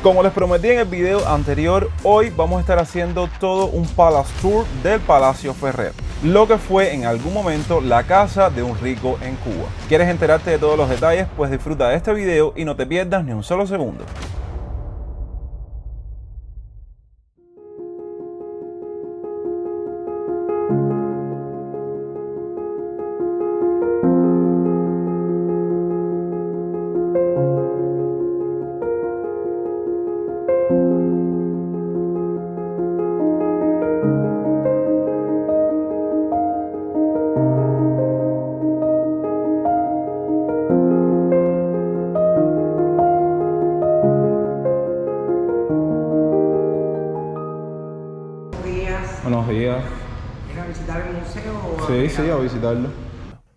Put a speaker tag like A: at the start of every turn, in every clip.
A: Como les prometí en el video anterior, hoy vamos a estar haciendo todo un Palace Tour del Palacio Ferrer, lo que fue en algún momento la casa de un rico en Cuba. ¿Quieres enterarte de todos los detalles? Pues disfruta de este video y no te pierdas ni un solo segundo. Buenos días.
B: ¿Ir a visitar el museo?
A: Sí, a visitarlo.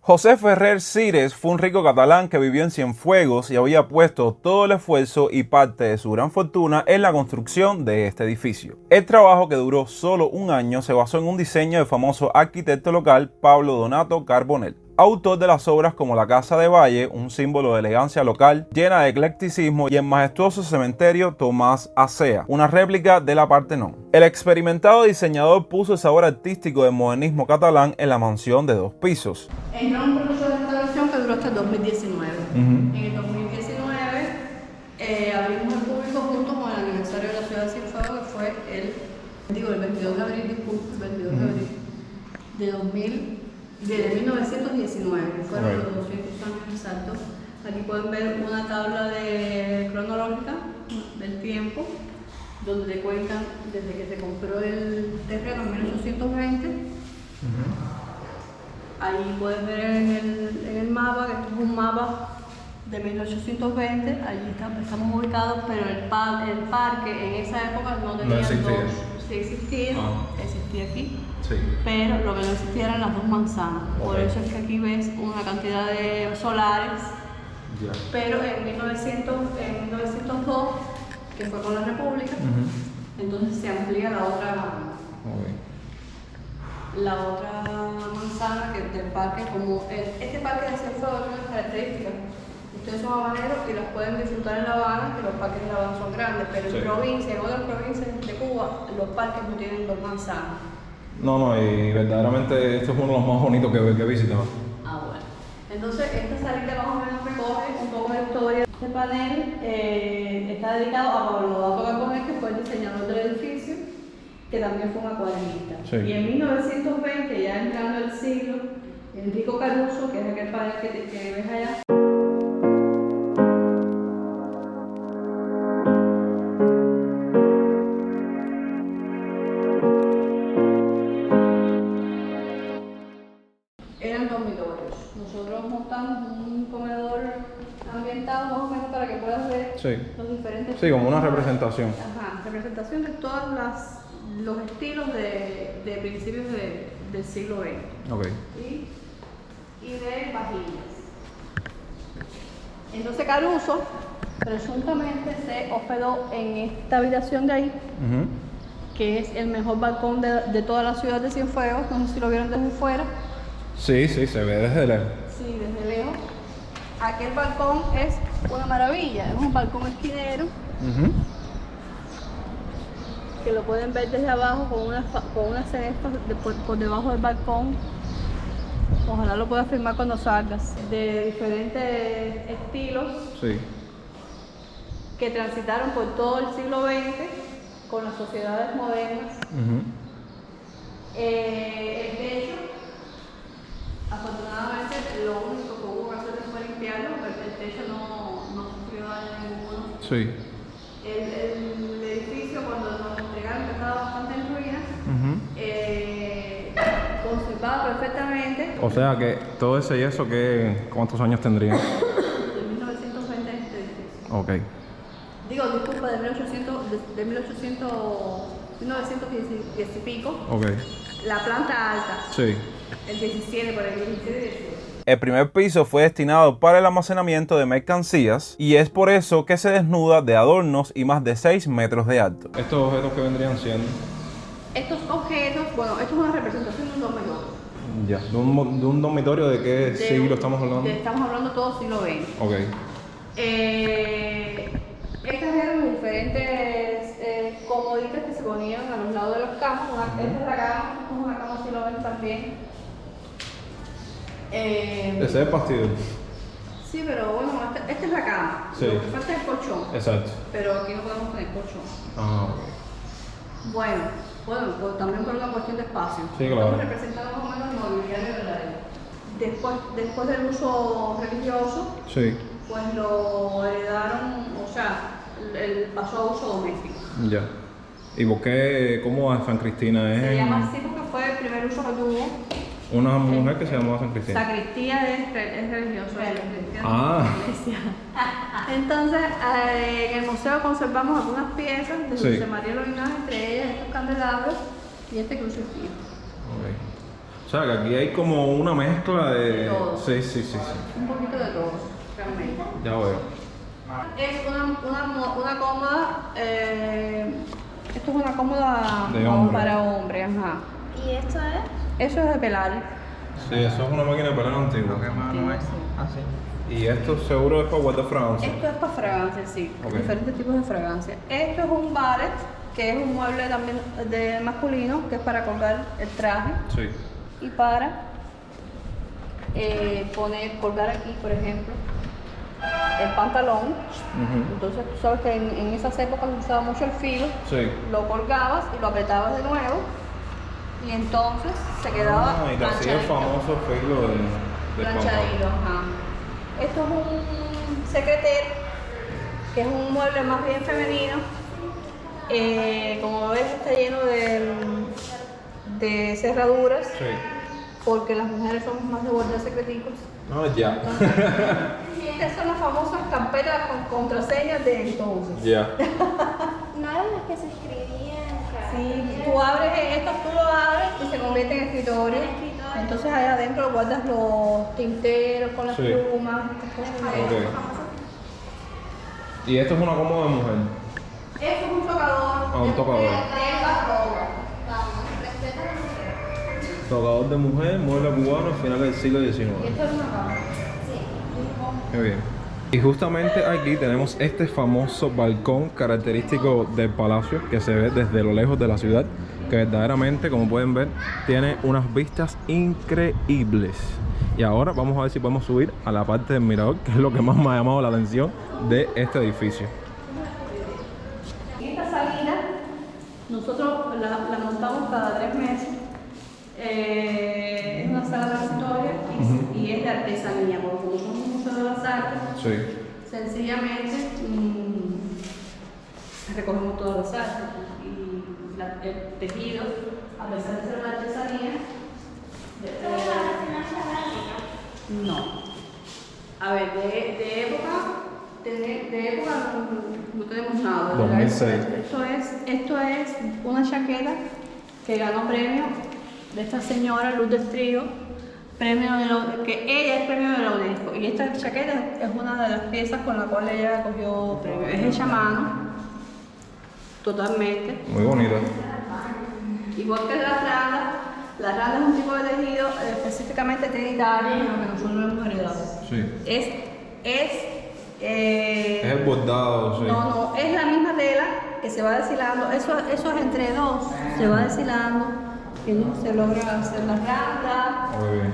A: José Ferrer Sires fue un rico catalán que vivió en Cienfuegos y había puesto todo el esfuerzo y parte de su gran fortuna en la construcción de este edificio. El trabajo, que duró solo un año, se basó en un diseño del famoso arquitecto local Pablo Donato Carbonell, autor de las obras como la Casa de Valle, un símbolo de elegancia local llena de eclecticismo, y el majestuoso cementerio Tomás Acea, una réplica de la Partenón. El experimentado diseñador puso el sabor artístico del modernismo catalán en la mansión de 2 pisos.
B: Era un proceso de restauración que duró hasta el 2019. En el 2019 abrimos al público junto con el aniversario de la ciudad de Cienfuegos, que fue el 22 de abril, disculpe, el 22 de abril de 1919, que fueron los 200 años exactos. Aquí pueden ver una tabla cronológica del tiempo, donde te cuentan desde que se compró el terreno en 1820. Ahí puedes ver en el mapa, que esto es un mapa de 1820, allí estamos ubicados, pero el parque en esa época no tenía sí existía, existía aquí, sí, pero lo que no existía eran las 2 manzanas. Por eso es que aquí ves una cantidad de solares, pero en 1902, que fue con la República, entonces se amplía la otra manzana del parque. Como este parque de Cienfuegos tiene unas características. Ustedes son habaneros y los pueden disfrutar en La Habana, que los parques de La Habana son grandes, pero en provincia, en otras provincias de Cuba, los parques no tienen 2 manzanas.
A: No, y verdaderamente esto es uno de los más bonitos que he visitado.
B: Bueno. Entonces, esta salita más o menos recoge un poco de historia. Este panel está dedicado a Pablo Donato Carbonell, que fue el diseñador del edificio, que también fue un acuarelista. Sí. Y en 1920, ya entrando el siglo, Enrico Caruso, que es aquel panel que ves allá, eran dormitorios. Nosotros montamos un comedor ambientado más o menos para que puedas ver los diferentes...
A: Sí, como una representación.
B: Representación de todos los estilos de principios del siglo XX. Y de vajillas. Entonces Caruso presuntamente se hospedó en esta habitación de ahí, que es el mejor balcón de toda la ciudad de Cienfuegos. No sé si lo vieron desde fuera.
A: Sí, se ve desde lejos.
B: Sí, desde lejos. Aquel balcón es una maravilla, es un balcón esquinero, que lo pueden ver desde abajo con unas cenestas por debajo del balcón. Ojalá lo puedas filmar cuando salgas. De diferentes estilos, que transitaron por todo el siglo XX con las sociedades modernas. El techo, afortunadamente, lo único que hubo que hacer fue limpiarlo, porque el techo no sufrió daño ninguno. El edificio, cuando nos entregaron, que estaba bastante en ruinas, conservado perfectamente.
A: O sea que todo ese yeso, ¿cuántos años tendría?
B: De 1920 este edificio. Digo, disculpa, de 1910 y pico. La planta alta. El 17, por el 17.
A: El primer piso fue destinado para el almacenamiento de mercancías y es por eso que se desnuda de adornos y más de 6 metros de alto. ¿Estos objetos qué vendrían siendo?
B: Estos objetos, bueno, esto es una representación de un dormitorio.
A: Ya, ¿de un dormitorio de qué siglo estamos hablando?
B: Estamos hablando todo siglo XX. Estas eran las diferentes comoditas que se ponían a los lados de los camas. Esta es la cama, esta es una cama, si lo ven también.
A: Ese es el bastidor.
B: Sí, pero bueno, esta es la cama.
A: Sí.
B: Lo que falta es el colchón.
A: Exacto.
B: Pero aquí no podemos tener colchón.
A: Ah, ok.
B: Bueno, pues también por una cuestión de espacio.
A: Sí, claro.
B: Estamos representando más o menos el mobiliario de la época. Después del uso religioso,
A: Sí.
B: pues lo heredaron, o sea, pasó a uso doméstico.
A: Ya. ¿Y por qué? ¿Cómo a San Cristina es?
B: Se llama así porque fue el primer uso que tuvo.
A: Una mujer que se llamaba San Cristina.
B: Sacristía es religioso.
A: Ah.
B: Entonces, en el museo conservamos algunas piezas de
A: Sí.
B: José María Linaje, entre ellas estos candelabros y este crucifijo.
A: Okay. O sea, que aquí hay como una mezcla de...
B: todo.
A: Sí.
B: Un poquito de todo, realmente.
A: Ya veo.
B: Es una cómoda, esto es una cómoda
A: De hombre.
B: para hombre, ajá.
C: ¿Y esto es?
B: Eso es de pelar.
A: Sí, eso es una máquina de pelar antigua.
C: Así.
A: Y esto seguro es para guardar fragancia.
B: Esto es para fragancia, sí,
A: Ok.
B: diferentes tipos de fragancia. Esto es un ballet, que es un mueble también de masculino, que es para colgar el traje
A: Sí.
B: y para colgar aquí, por ejemplo, el pantalón.
A: Ujú.
B: Entonces tú sabes que en esas épocas se usaba mucho el filo,
A: Sí.
B: lo colgabas y lo apretabas de nuevo y entonces se quedaba
A: Ah, y te hacía el
B: planchadito.
A: famoso filo de
B: Planchadito, ajá. Esto es un secretero, que es un mueble más bien femenino. Como ves, está lleno de cerraduras,
A: Sí.
B: porque las mujeres somos más de guardar secreticos.
A: No, ya.
B: Estas son las famosas carpetas con contraseñas de entonces.
A: Ya.
C: ¿No eran las que se escribían?
B: Sí, tú abres esto, tú lo abres y se convierte en escritorio. Entonces ahí adentro guardas los tinteros con las
A: Sí.
B: plumas, estas cosas.
A: Ok. Y esto es una cómoda de mujer.
B: Esto es un tocador.
A: Un tocador.
B: De barroco.
A: Tocador de mujer, mueble cubano al final del siglo XIX.
B: Esto es una cama.
A: Muy bien. Y justamente aquí tenemos este famoso balcón característico del palacio que se ve desde lo lejos de la ciudad, que verdaderamente, como pueden ver, tiene unas vistas increíbles. Y ahora vamos a ver si podemos subir a la parte del mirador, que es lo que más me ha llamado la atención de este edificio.
B: En esta salida, nosotros la montamos cada 3 meses. Es una sala transitoria y es de artesanía, porque como somos un museo de las artes,
A: Sí.
B: sencillamente recogemos todas las artes y el tejido, a pesar de ser una artesanía, no. A ver, de época no tenemos nada.
A: 2006.
B: Esto es una chaqueta que ganó premio de esta señora Lourdes Trigo, que ella es premio de la UNESCO. Y esta chaqueta es una de las piezas con la cual ella cogió premio. Es hecha a mano, totalmente.
A: Muy bonita.
B: Igual que las randas es un tipo de tejido específicamente trinitario, lo que nosotros hemos heredado.
A: Sí.
B: Es
A: Es el bordado, sí.
B: no, es la misma tela que se va deshilando, eso es entre dos, se va deshilando y se logra hacer las randas.
A: Muy bien.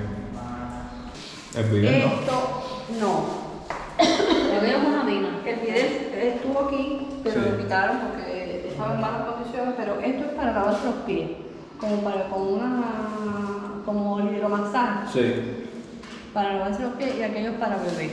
A: El video, ¿no?
B: Esto, no. El video estuvo aquí, pero
A: Sí.
B: lo quitaron porque estaba en malas condiciones, pero esto es para lavarse los pies, como el hidromasaje,
A: Sí.
B: para lavarse los pies y aquello es para beber.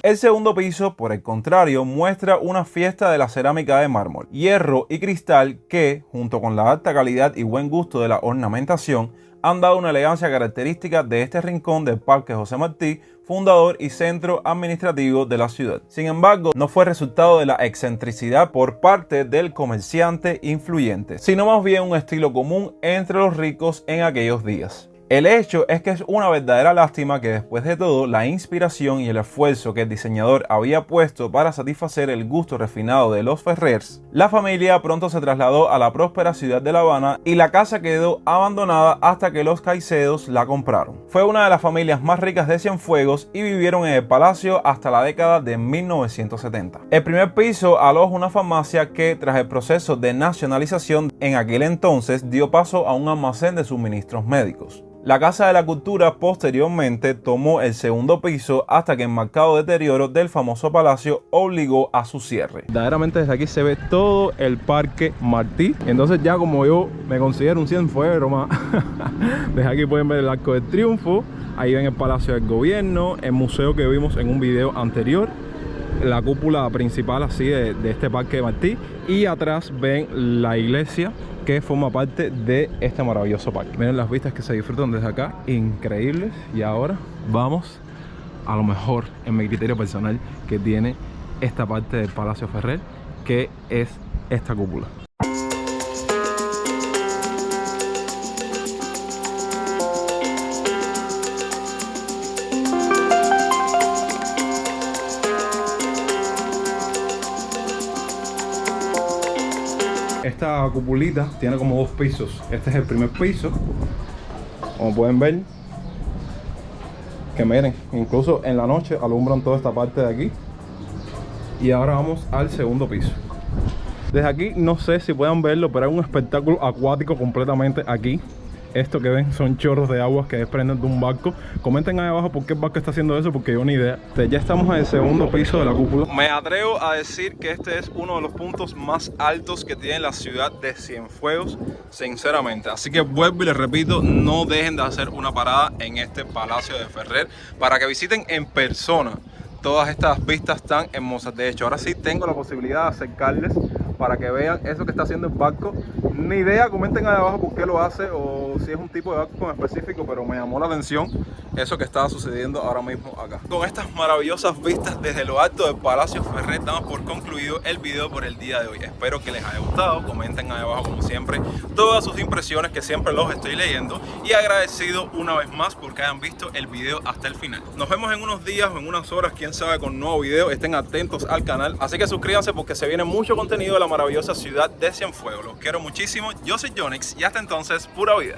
A: El segundo piso, por el contrario, muestra una fiesta de la cerámica de mármol, hierro y cristal que, junto con la alta calidad y buen gusto de la ornamentación, han dado una elegancia característica de este rincón del Parque José Martí, fundador y centro administrativo de la ciudad. Sin embargo, no fue resultado de la excentricidad por parte del comerciante influyente, sino más bien un estilo común entre los ricos en aquellos días. El hecho es que es una verdadera lástima que después de todo la inspiración y el esfuerzo que el diseñador había puesto para satisfacer el gusto refinado de los Ferrers, la familia pronto se trasladó a la próspera ciudad de La Habana y la casa quedó abandonada hasta que los Caicedos la compraron. Fue una de las familias más ricas de Cienfuegos y vivieron en el palacio hasta la década de 1970. El primer piso aloja una farmacia que, tras el proceso de nacionalización en aquel entonces, dio paso a un almacén de suministros médicos. La Casa de la Cultura posteriormente tomó el segundo piso hasta que el marcado deterioro del famoso palacio obligó a su cierre. Verdaderamente desde aquí se ve todo el Parque Martí. Entonces ya como yo me considero un cienfuegro más, desde aquí pueden ver el Arco del Triunfo, ahí ven el Palacio del Gobierno, el museo que vimos en un video anterior, la cúpula principal así de este Parque de Martí, y atrás ven la iglesia que forma parte de este maravilloso parque. Miren las vistas que se disfrutan desde acá, increíbles. Y ahora vamos a lo mejor, en mi criterio personal, que tiene esta parte del Palacio Ferrer, que es esta cúpula. Esta cupulita tiene como dos pisos. Este es el primer piso, como pueden ver, que miren, incluso en la noche alumbran toda esta parte de aquí. Y ahora vamos al segundo piso. Desde aquí no sé si puedan verlo, pero hay un espectáculo acuático completamente aquí. Esto que ven son chorros de agua que desprenden de un barco. Comenten ahí abajo por qué el barco está haciendo eso, porque yo ni idea. Ya estamos en el segundo piso de la cúpula. Me atrevo a decir que este es uno de los puntos más altos que tiene la ciudad de Cienfuegos, sinceramente. Así que vuelvo y les repito, no dejen de hacer una parada en este Palacio de Ferrer para que visiten en persona todas estas vistas tan hermosas. De hecho, ahora sí tengo la posibilidad de acercarles para que vean eso que está haciendo el barco. Ni idea, comenten ahí abajo por qué lo hace o si es un tipo de barco en específico, pero me llamó la atención eso que está sucediendo ahora mismo acá. Con estas maravillosas vistas desde lo alto del Palacio Ferrer, damos por concluido el video por el día de hoy. Espero que les haya gustado. Comenten ahí abajo, como siempre, todas sus impresiones, que siempre los estoy leyendo, y agradecido una vez más porque hayan visto el video hasta el final. Nos vemos en unos días o en unas horas, quién sabe, con un nuevo video. Estén atentos al canal, así que suscríbanse porque se viene mucho contenido de la maravillosa ciudad de Cienfuegos. Los quiero muchísimo. Yo soy Yonex y hasta entonces, pura vida.